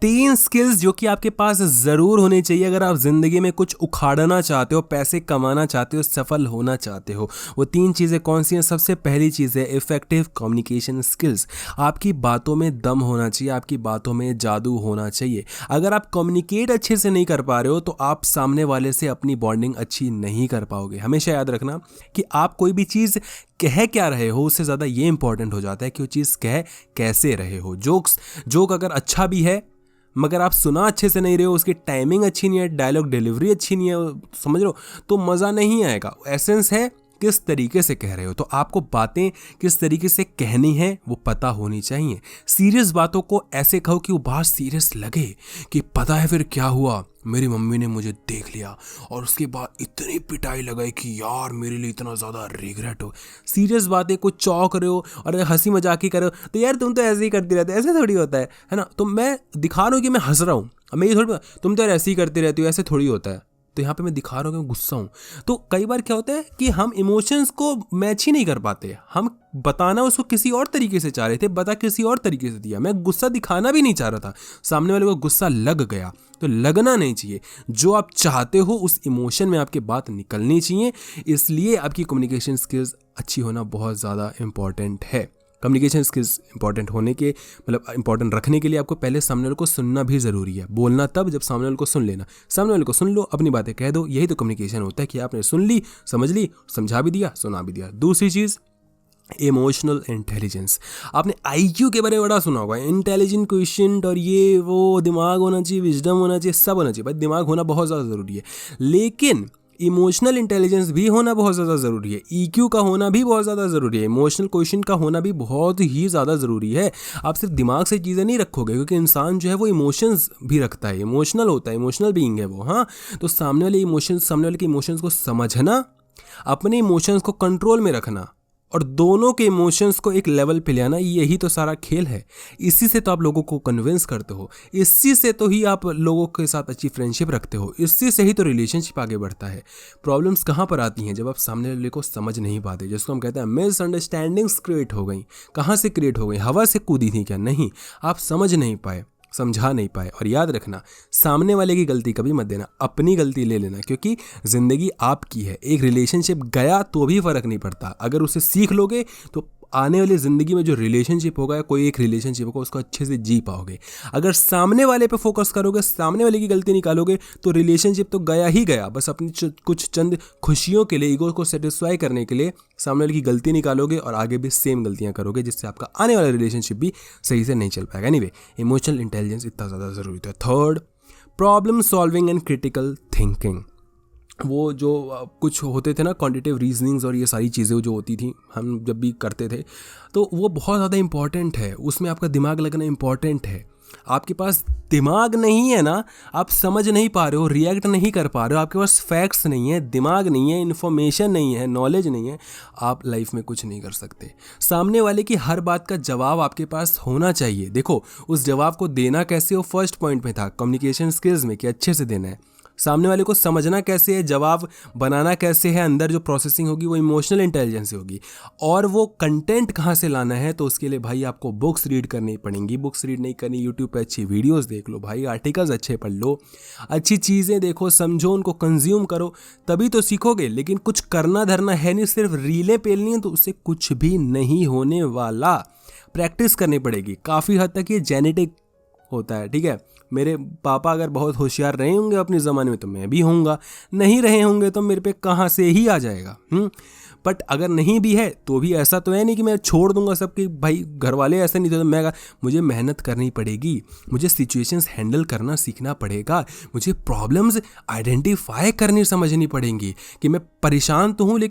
3 skills जो कि आपके पास ज़रूर होनी चाहिए अगर आप ज़िंदगी में कुछ उखाड़ना चाहते हो, पैसे कमाना चाहते हो, सफल होना चाहते हो। वो 3 चीज़ें कौन सी हैं? सबसे पहली चीज़ है इफ़ेक्टिव कम्युनिकेशन स्किल्स। आपकी बातों में दम होना चाहिए, आपकी बातों में जादू होना चाहिए। अगर आप कम्युनिकेट अच्छे से नहीं कर पा रहे हो तो आप सामने वाले से अपनी बॉन्डिंग अच्छी नहीं कर पाओगे। हमेशा याद रखना कि आप कोई भी चीज़ कह क्या रहे हो उससे ज़्यादा ये इंपॉर्टेंट हो जाता है कि वो चीज़ कह कैसे रहे हो। जोक अगर अच्छा भी है मगर आप सुना अच्छे से नहीं रहे हो, उसकी टाइमिंग अच्छी नहीं है, डायलॉग डिलीवरी अच्छी नहीं है, समझ लो, तो मज़ा नहीं आएगा। एसेंस है किस तरीके से कह रहे हो, तो आपको बातें किस तरीके से कहनी है वो पता होनी चाहिए। सीरियस बातों को ऐसे कहो कि वो बात सीरियस लगे कि पता है फिर क्या हुआ, मेरी मम्मी ने मुझे देख लिया और उसके बाद इतनी पिटाई लगाई कि यार मेरे लिए इतना ज़्यादा रिग्रेट हो। सीरियस बातें को चौंक रहे हो और हंसी मजाक ही कर रहे हो तो यार तुम तो ऐसे ही करती रहते, ऐसे थोड़ी होता है ना। तो मैं दिखा रहा हूँ कि मैं हंस रहा हूँ, मैं ये थोड़ी, तुम तो यार ऐसे ही करती रहती हो, ऐसे थोड़ी होता है। तो यहाँ पे मैं दिखा रहा हूँ कि मैं गुस्सा हूँ। तो कई बार क्या होता है कि हम इमोशंस को मैच ही नहीं कर पाते। हम बताना उसको किसी और तरीके से चाह रहे थे, बता किसी और तरीके से दिया। मैं गुस्सा दिखाना भी नहीं चाह रहा था, सामने वाले को गुस्सा लग गया। तो लगना नहीं चाहिए, जो आप चाहते हो उस इमोशन में आपकी बात निकलनी चाहिए। इसलिए आपकी कम्युनिकेशन स्किल्स अच्छी होना बहुत ज़्यादा इंपॉर्टेंट है। कम्युनिकेशन स्किल्स इंपॉर्टेंट होने के मतलब इंपॉर्टेंट रखने के लिए आपको पहले सामने वाले को सुनना भी ज़रूरी है। बोलना तब जब सामने वाले को सुन लेना, सामने वाले को सुन लो, अपनी बातें कह दो। यही तो कम्युनिकेशन होता है कि आपने सुन ली, समझ ली, समझा भी दिया, सुना भी दिया। दूसरी चीज़ इमोशनल इंटेलिजेंस। आपने आईक्यू के बारे में बड़ा सुना होगा, इंटेलिजेंट क्वेश्चन और ये वो, दिमाग होना चाहिए, विजडम होना चाहिए, सब होना चाहिए। भाई दिमाग होना बहुत ज़्यादा ज़रूरी है, लेकिन इमोशनल इंटेलिजेंस भी होना बहुत ज़्यादा ज़रूरी है। ईक्यू का होना भी बहुत ज़्यादा ज़रूरी है। इमोशनल क्वेश्चन का होना भी बहुत ही ज़्यादा ज़रूरी है। आप सिर्फ दिमाग से चीज़ें नहीं रखोगे, क्योंकि इंसान जो है वो इमोशंस भी रखता है, इमोशनल होता है, इमोशनल बीइंग है वो। हाँ, तो सामने वाले के इमोशंस को समझना, अपने इमोशंस को कंट्रोल में रखना और दोनों के इमोशंस को एक लेवल पे ले आना, यही तो सारा खेल है। इसी से तो आप लोगों को कन्विंस करते हो, इसी से तो ही आप लोगों के साथ अच्छी फ्रेंडशिप रखते हो, इसी से ही तो रिलेशनशिप आगे बढ़ता है। प्रॉब्लम्स कहाँ पर आती हैं? जब आप सामने वाले को समझ नहीं पाते, जिसको हम कहते हैं मिसअंडरस्टैंडिंग्स क्रिएट हो गई। कहाँ से क्रिएट हो गई? हवा से कूदी थी क्या? नहीं, आप समझ नहीं पाए, समझा नहीं पाए। और याद रखना, सामने वाले की गलती कभी मत देना, अपनी गलती ले लेना, क्योंकि ज़िंदगी आपकी है। एक रिलेशनशिप गया तो भी फ़र्क नहीं पड़ता, अगर उसे सीख लोगे तो आने वाली ज़िंदगी में जो रिलेशनशिप होगा, कोई एक रिलेशनशिप होगा, उसको अच्छे से जी पाओगे। अगर सामने वाले पे फोकस करोगे, सामने वाले की गलती निकालोगे, तो रिलेशनशिप तो गया ही गया। बस अपनी कुछ चंद खुशियों के लिए, ईगो को सेटिस्फाई करने के लिए सामने वाले की गलती निकालोगे और आगे भी सेम गलतियां करोगे, जिससे आपका आने वाला रिलेशनशिप भी सही से नहीं चल पाएगा। एनीवे, इमोशनल इंटेलिजेंस इतना ज़्यादा ज़रूरी है। Third, problem solving and critical thinking. वो जो कुछ होते थे ना, क्वांटिटेटिव रीजनिंग्स और ये सारी चीज़ें जो होती थी, हम जब भी करते थे, तो वो बहुत ज़्यादा इंपॉर्टेंट है। उसमें आपका दिमाग लगना इंपॉर्टेंट है। आपके पास दिमाग नहीं है ना, आप समझ नहीं पा रहे हो, रिएक्ट नहीं कर पा रहे हो, आपके पास फैक्ट्स नहीं है, दिमाग नहीं है, इन्फॉर्मेशन नहीं है, नॉलेज नहीं है, आप लाइफ में कुछ नहीं कर सकते। सामने वाले की हर बात का जवाब आपके पास होना चाहिए। देखो, उस जवाब को देना कैसे, वो फर्स्ट पॉइंट में था कम्युनिकेशन स्किल्स में, कि अच्छे से देना है। सामने वाले को समझना कैसे है, जवाब बनाना कैसे है, अंदर जो प्रोसेसिंग होगी वो इमोशनल इंटेलिजेंस होगी। और वो कंटेंट कहाँ से लाना है, तो उसके लिए भाई आपको बुक्स रीड करनी पड़ेंगी। बुक्स रीड नहीं करनी, यूट्यूब पे अच्छी वीडियोस देख लो भाई, आर्टिकल्स अच्छे पढ़ लो, अच्छी चीज़ें देखो, समझो, उनको कंज्यूम करो, तभी तो सीखोगे। लेकिन कुछ करना धरना है नहीं, सिर्फ रीलें पेलनी है, तो उससे कुछ भी नहीं होने वाला। प्रैक्टिस करनी पड़ेगी। काफ़ी हद तक ये जेनेटिक होता है, ठीक है। मेरे पापा अगर बहुत होशियार रहे होंगे अपने ज़माने में तो मैं भी होऊंगा, नहीं रहे होंगे तो मेरे पे कहाँ से ही आ जाएगा। बट अगर नहीं भी है तो भी ऐसा तो है नहीं कि मैं छोड़ दूंगा सबके, भाई घर वाले ऐसा नहीं थे तो मैं, मुझे मेहनत करनी पड़ेगी, मुझे सिचुएशंस हैंडल करना सीखना पड़ेगा, मुझे प्रॉब्लम्स आइडेंटिफाई करनी समझनी पड़ेंगी कि मैं परेशान तो हूँ लेकिन